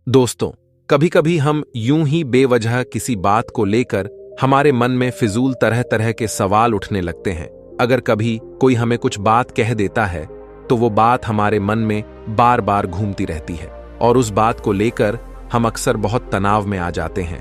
दोस्तों, कभी कभी हम यूं ही बेवजह किसी बात को लेकर हमारे मन में फिजूल तरह तरह के सवाल उठने लगते हैं। अगर कभी कोई हमें कुछ बात कह देता है तो वो बात हमारे मन में बार बार घूमती रहती है और उस बात को लेकर हम अक्सर बहुत तनाव में आ जाते हैं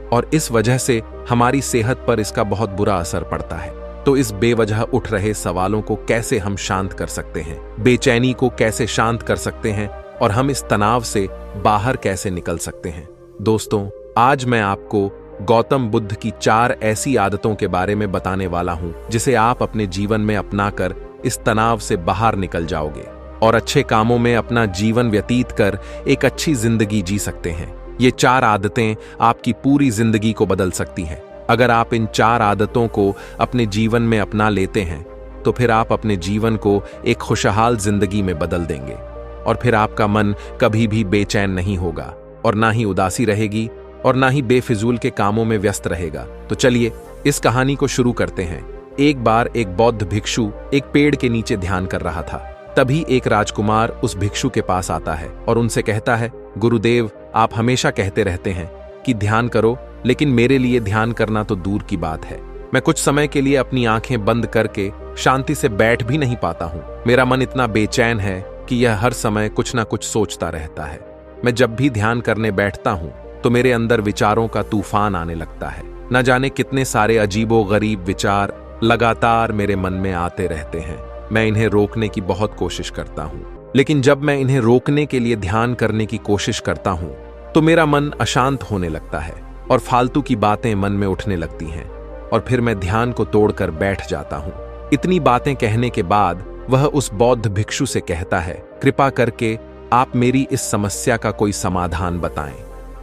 और इस वजह से हमारी सेहत पर इसका बहुत बुरा असर पड़ता है। तो इस बेवजह उठ रहे सवालों को कैसे हम शांत कर सकते हैं, बेचैनी को कैसे शांत कर सकते हैं और हम इस तनाव से बाहर कैसे निकल सकते हैं। दोस्तों, आज मैं आपको गौतम बुद्ध की 4 ऐसी आदतों के बारे में बताने वाला हूं जिसे आप अपने जीवन में अपनाकर इस तनाव से बाहर निकल जाओगे और अच्छे कामों में अपना जीवन व्यतीत कर एक अच्छी जिंदगी जी सकते हैं। ये 4 आदतें आपकी पूरी जिंदगी को बदल सकती हैं। अगर आप इन 4 आदतों को अपने जीवन में अपना लेते हैं तो फिर आप अपने जीवन को एक खुशहाल जिंदगी में बदल देंगे और फिर आपका मन कभी भी बेचैन नहीं होगा और ना ही उदासी रहेगी और ना ही बेफिजूल के कामों में व्यस्त रहेगा। तो चलिए इस कहानी को शुरू करते हैं। एक बार एक बौद्ध भिक्षु एक पेड़ के नीचे ध्यान कर रहा था। तभी एक राजकुमार उस भिक्षु के पास आता है और उनसे कहता है, गुरुदेव, आप हमेशा कहते रहते हैं कि ध्यान करो, लेकिन मेरे लिए ध्यान करना तो दूर की बात है। मैं कुछ समय के लिए अपनी आंखें बंद करके शांति से बैठ भी नहीं पाता हूं। मेरा मन इतना बेचैन है कि यह हर समय कुछ ना कुछ सोचता रहता है। मैं जब भी ध्यान करने बैठता हूं तो मेरे अंदर विचारों का तूफान आने लगता है। न जाने कितने सारे अजीबो गरीब विचार लगातार मेरे मन में आते रहते हैं। मैं इन्हें रोकने की बहुत कोशिश करता हूं, लेकिन जब मैं इन्हें रोकने के लिए ध्यान करने की कोशिश करता हूं तो मेरा मन अशांत होने लगता है और फालतू की बातें मन में उठने लगती हैं और फिर मैं ध्यान को तोड़कर बैठ जाता हूं। इतनी बातें कहने के बाद वह उस बौद्ध भिक्षु से कहता है, कृपा करके आप मेरी इस समस्या का कोई समाधान बताएं।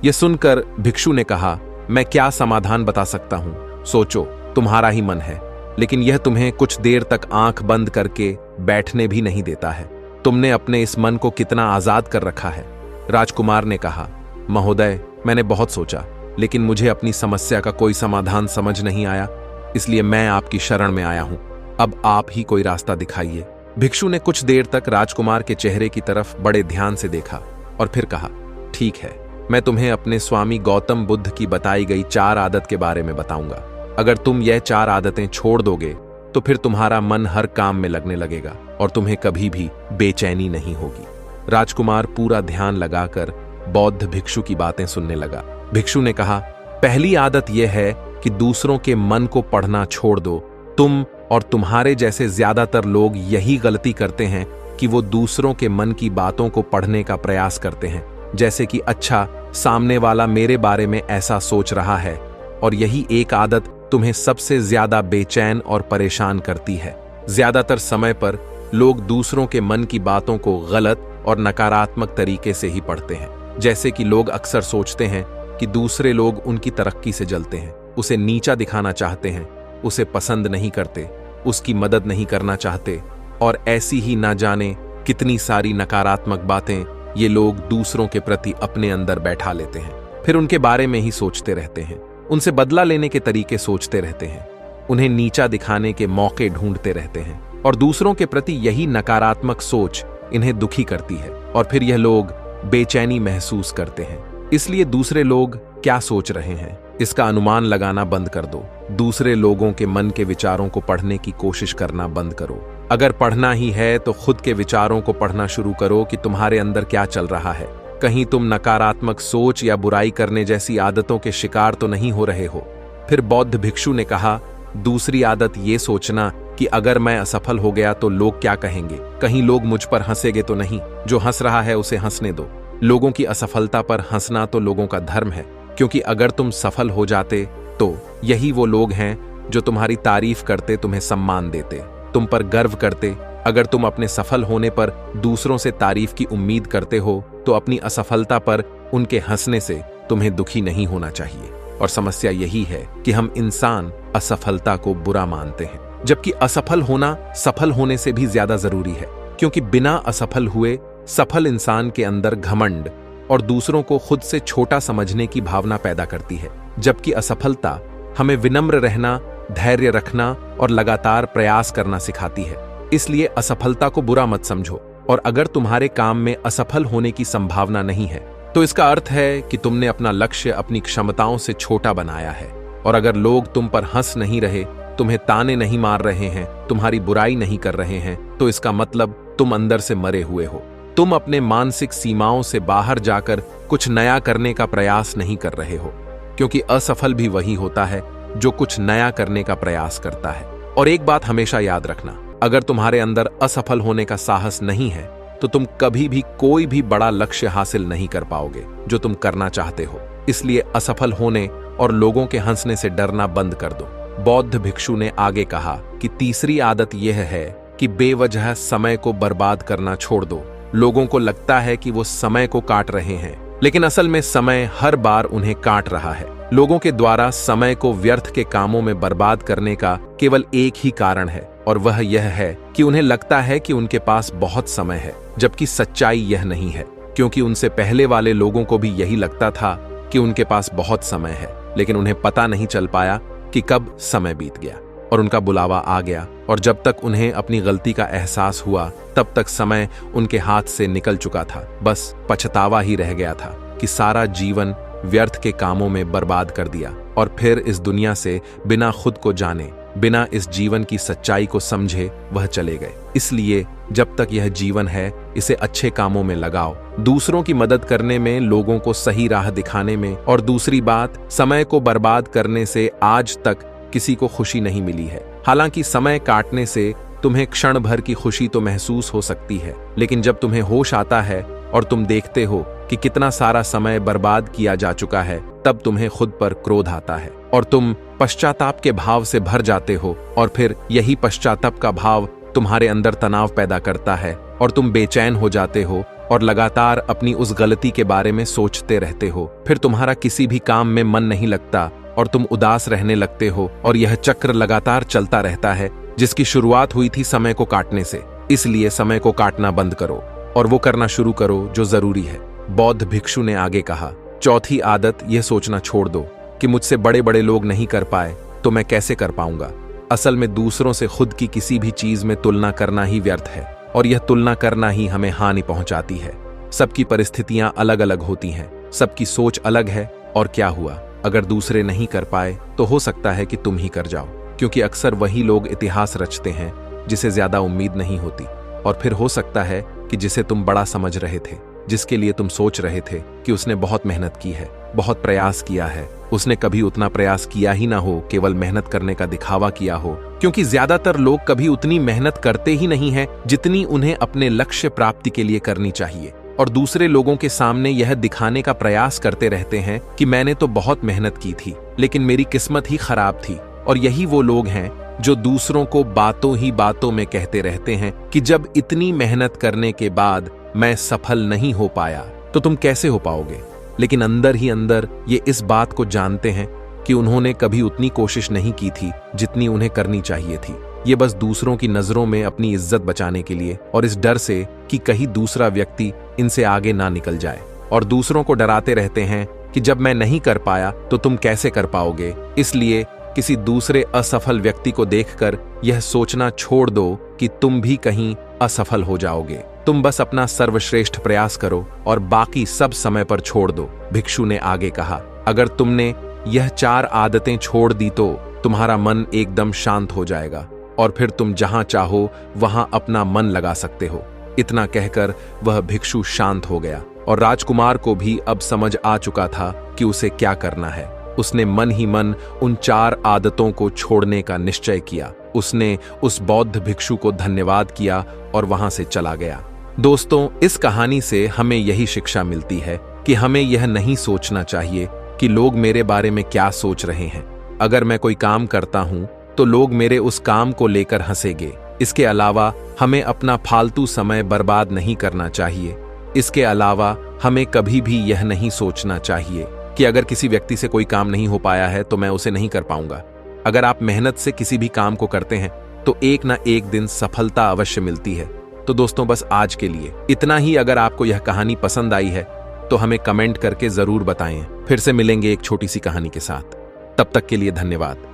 यह सुनकर भिक्षु ने कहा, मैं क्या समाधान बता सकता हूं? सोचो, तुम्हारा ही मन है, लेकिन यह तुम्हें कुछ देर तक आंख बंद करके बैठने भी नहीं देता है। तुमने अपने इस मन को कितना आजाद कर रखा है। राजकुमार ने कहा, महोदय, मैंने बहुत सोचा, लेकिन मुझे अपनी समस्या का कोई समाधान समझ नहीं आया, इसलिए मैं आपकी शरण में आया हूं। अब आप ही कोई रास्ता दिखाइए। भिक्षु ने कुछ देर तक राजकुमार के चेहरे की तरफ बड़े ध्यान से देखा और फिर कहा, ठीक है, मैं तुम्हें अपने स्वामी गौतम बुद्ध की बताई गई 4 आदत के बारे में बताऊंगा। अगर तुम यह 4 आदतें छोड़ दोगे तो फिर तुम्हारा मन हर काम में लगने लगेगा और तुम्हें कभी भी बेचैनी नहीं होगी। राजकुमार पूरा ध्यान लगाकर बौद्ध भिक्षु की बातें सुनने लगा। भिक्षु ने कहा, पहली आदत यह है कि दूसरों के मन को पढ़ना छोड़ दो। तुम और तुम्हारे जैसे ज्यादातर लोग यही गलती करते हैं कि वो दूसरों के मन की बातों को पढ़ने का प्रयास करते हैं, जैसे कि अच्छा, सामने वाला मेरे बारे में ऐसा सोच रहा है, और यही एक आदत तुम्हें सबसे ज्यादा बेचैन और परेशान करती है। ज्यादातर समय पर लोग दूसरों के मन की बातों को गलत और नकारात्मक तरीके से ही पढ़ते हैं। जैसे कि लोग अक्सर सोचते हैं कि दूसरे लोग उनकी तरक्की से जलते हैं, उसे नीचा दिखाना चाहते हैं, उसे पसंद नहीं करते, उसकी मदद नहीं करना चाहते, और ऐसी ही ना जाने कितनी सारी नकारात्मक बातें ये लोग दूसरों के प्रति अपने अंदर बैठा लेते हैं। फिर उनके बारे में ही सोचते रहते हैं, उनसे बदला लेने के तरीके सोचते रहते हैं, उन्हें नीचा दिखाने के मौके ढूंढते रहते हैं, और दूसरों के प्रति यही नकारात्मक सोच इन्हें दुखी करती है और फिर यह लोग बेचैनी महसूस करते हैं। इसलिए दूसरे लोग क्या सोच रहे हैं इसका अनुमान लगाना बंद कर दो। दूसरे लोगों के मन के विचारों को पढ़ने की कोशिश करना बंद करो। अगर पढ़ना ही है तो खुद के विचारों को पढ़ना शुरू करो कि तुम्हारे अंदर क्या चल रहा है। कहीं तुम नकारात्मक सोच या बुराई करने जैसी आदतों के शिकार तो नहीं हो रहे हो। फिर बौद्ध भिक्षु ने कहा, दूसरी आदत ये सोचना कि अगर मैं असफल हो गया तो लोग क्या कहेंगे, कहीं लोग मुझ पर हंसेंगे तो नहीं। जो हंस रहा है उसे हंसने दो। लोगों की असफलता पर हंसना तो लोगों का धर्म है, क्योंकि अगर तुम सफल हो जाते तो यही वो लोग हैं जो तुम्हारी तारीफ करते, तुम्हें सम्मान देते, तुम पर गर्व करते। अगर तुम अपने सफल होने पर दूसरों से तारीफ की उम्मीद करते हो तो अपनी असफलता पर उनके हंसने से तुम्हें दुखी नहीं होना चाहिए। और समस्या यही है कि हम इंसान असफलता को बुरा मानते हैं, जबकि असफल होना सफल होने से भी ज्यादा जरूरी है, क्योंकि बिना असफल हुए सफल इंसान के अंदर घमंड और दूसरों को खुद से छोटा समझने की भावना पैदा करती है, जबकि असफलता हमें विनम्र रहना, धैर्य रखना और लगातार प्रयास करना सिखाती है। इसलिए असफलता को बुरा मत समझो, और अगर तुम्हारे काम में असफल होने की संभावना नहीं है तो इसका अर्थ है कि तुमने अपना लक्ष्य अपनी क्षमताओं से छोटा बनाया है। और अगर लोग तुम पर हंस नहीं रहे, तुम्हें ताने नहीं मार रहे हैं, तुम्हारी बुराई नहीं कर रहे हैं, तो इसका मतलब तुम अंदर से मरे हुए हो। तुम अपने मानसिक सीमाओं से बाहर जाकर कुछ नया करने का प्रयास नहीं कर रहे हो, क्योंकि असफल भी वही होता है जो कुछ नया करने का प्रयास करता है। और एक बात हमेशा याद रखना, अगर तुम्हारे अंदर असफल होने का साहस नहीं है तो तुम कभी भी कोई भी बड़ा लक्ष्य हासिल नहीं कर पाओगे जो तुम करना चाहते हो। इसलिए असफल होने और लोगों के हंसने से डरना बंद कर दो। बौद्ध भिक्षु ने आगे कहा कि तीसरी आदत यह है कि बेवजह समय को बर्बाद करना छोड़ दो। लोगों को लगता है कि वो समय को काट रहे हैं, लेकिन असल में समय हर बार उन्हें काट रहा है। लोगों के द्वारा समय को व्यर्थ के कामों में बर्बाद करने का केवल एक ही कारण है, और वह यह है कि उन्हें लगता है कि उनके पास बहुत समय है, जबकि सच्चाई यह नहीं है। क्योंकि उनसे पहले वाले लोगों को भी यही लगता था कि उनके पास बहुत समय है, लेकिन उन्हें पता नहीं चल पाया कि कब समय बीत गया और उनका बुलावा आ गया। और जब तक उन्हें अपनी गलती का एहसास हुआ, तब तक समय उनके हाथ से निकल चुका था। बस पछतावा ही रह गया था कि सारा जीवन व्यर्थ के कामों में बर्बाद कर दिया, और फिर इस दुनिया से बिना खुद को जाने, बिना इस जीवन की सच्चाई को समझे वह चले गए। इसलिए जब तक यह जीवन है, इसे अच्छे कामों में लगाओ, दूसरों की मदद करने में, लोगों को सही राह दिखाने में। और दूसरी बात, समय को बर्बाद करने से आज तक किसी को खुशी नहीं मिली है। हालांकि समय काटने से तुम्हें क्षण भर की खुशी तो महसूस हो सकती है, लेकिन जब तुम्हें होश आता है और तुम देखते हो कि कितना सारा समय बर्बाद किया जा चुका है, तब तुम्हें खुद पर क्रोध आता है और तुम पश्चाताप के भाव से भर जाते हो। और फिर यही पश्चाताप का भाव तुम्हारे अंदर तनाव पैदा करता है और तुम बेचैन हो जाते हो और लगातार अपनी उस गलती के बारे में सोचते रहते हो। फिर तुम्हारा किसी भी काम में मन नहीं लगता और तुम उदास रहने लगते हो, और यह चक्र लगातार चलता रहता है, जिसकी शुरुआत हुई थी समय को काटने से। इसलिए समय को काटना बंद करो और वो करना शुरू करो जो जरूरी है। बौद्ध भिक्षु ने आगे कहा, चौथी आदत यह सोचना छोड़ दो कि मुझसे बड़े बड़े लोग नहीं कर पाए तो मैं कैसे कर पाऊंगा। असल में दूसरों से खुद की किसी भी चीज में तुलना करना ही व्यर्थ है, और यह तुलना करना ही हमें हानि पहुंचाती है। सबकी परिस्थितियां अलग अलग होती हैं, सबकी सोच अलग है, और क्या हुआ अगर दूसरे नहीं कर पाए तो हो सकता है कि तुम ही कर जाओ, क्योंकि अक्सर वही लोग इतिहास रचते हैं जिसे ज्यादा उम्मीद नहीं होती। और फिर हो सकता है कि जिसे तुम बड़ा समझ रहे थे, जिसके लिए तुम सोच रहे थे कि उसने बहुत मेहनत की है, बहुत प्रयास किया है, उसने कभी उतना प्रयास किया ही ना हो, केवल मेहनत करने का दिखावा किया हो। क्योंकि ज्यादातर लोग कभी उतनी मेहनत करते ही नहीं हैं जितनी उन्हें अपने लक्ष्य प्राप्ति के लिए करनी चाहिए, और दूसरे लोगों के सामने यह दिखाने का प्रयास करते रहते हैं कि मैंने तो बहुत मेहनत की थी, लेकिन मेरी किस्मत ही खराब थी। और यही वो लोग हैं जो दूसरों को बातों ही बातों में कहते रहते हैं कि जब इतनी मेहनत करने के बाद मैं सफल नहीं हो पाया तो तुम कैसे हो पाओगे। लेकिन अंदर ही अंदर ये इस बात को जानते हैं कि उन्होंने कभी उतनी कोशिश नहीं की थी जितनी उन्हें करनी चाहिए थी। ये बस दूसरों की नजरों में अपनी इज्जत बचाने के लिए, और इस डर से कि कहीं दूसरा व्यक्ति इनसे आगे ना निकल जाए, और दूसरों को डराते रहते हैं कि जब मैं नहीं कर पाया तो तुम कैसे कर पाओगे। इसलिए किसी दूसरे असफल व्यक्ति को देखकर यह सोचना छोड़ दो कि तुम भी कहीं असफल हो जाओगे। तुम बस अपना सर्वश्रेष्ठ प्रयास करो और बाकी सब समय पर छोड़ दो। भिक्षु ने आगे कहा, अगर तुमने यह 4 आदतें छोड़ दी तो तुम्हारा मन एकदम शांत हो जाएगा, और फिर तुम जहां चाहो वहां अपना मन लगा सकते हो। इतना कहकर वह भिक्षु शांत हो गया, और राजकुमार को भी अब समझ आ चुका था कि उसे क्या करना है। उसने मन ही मन उन 4 आदतों को छोड़ने का निश्चय किया। उसने उस बौद्ध भिक्षु को धन्यवाद किया और वहां से चला गया। दोस्तों, इस कहानी से हमें यही शिक्षा मिलती है कि हमें यह नहीं सोचना चाहिए कि लोग मेरे बारे में क्या सोच रहे हैं। अगर मैं कोई काम करता हूं तो लोग मेरे उस काम को लेकर हंसेंगे। इसके अलावा हमें अपना फालतू समय बर्बाद नहीं करना चाहिए। इसके अलावा हमें कभी भी यह नहीं सोचना चाहिए कि अगर किसी व्यक्ति से कोई काम नहीं हो पाया है तो मैं उसे नहीं कर पाऊंगा। अगर आप मेहनत से किसी भी काम को करते हैं तो एक ना एक दिन सफलता अवश्य मिलती है। तो दोस्तों, बस आज के लिए इतना ही। अगर आपको यह कहानी पसंद आई है तो हमें कमेंट करके जरूर बताएं। फिर से मिलेंगे एक छोटी सी कहानी के साथ। तब तक के लिए धन्यवाद।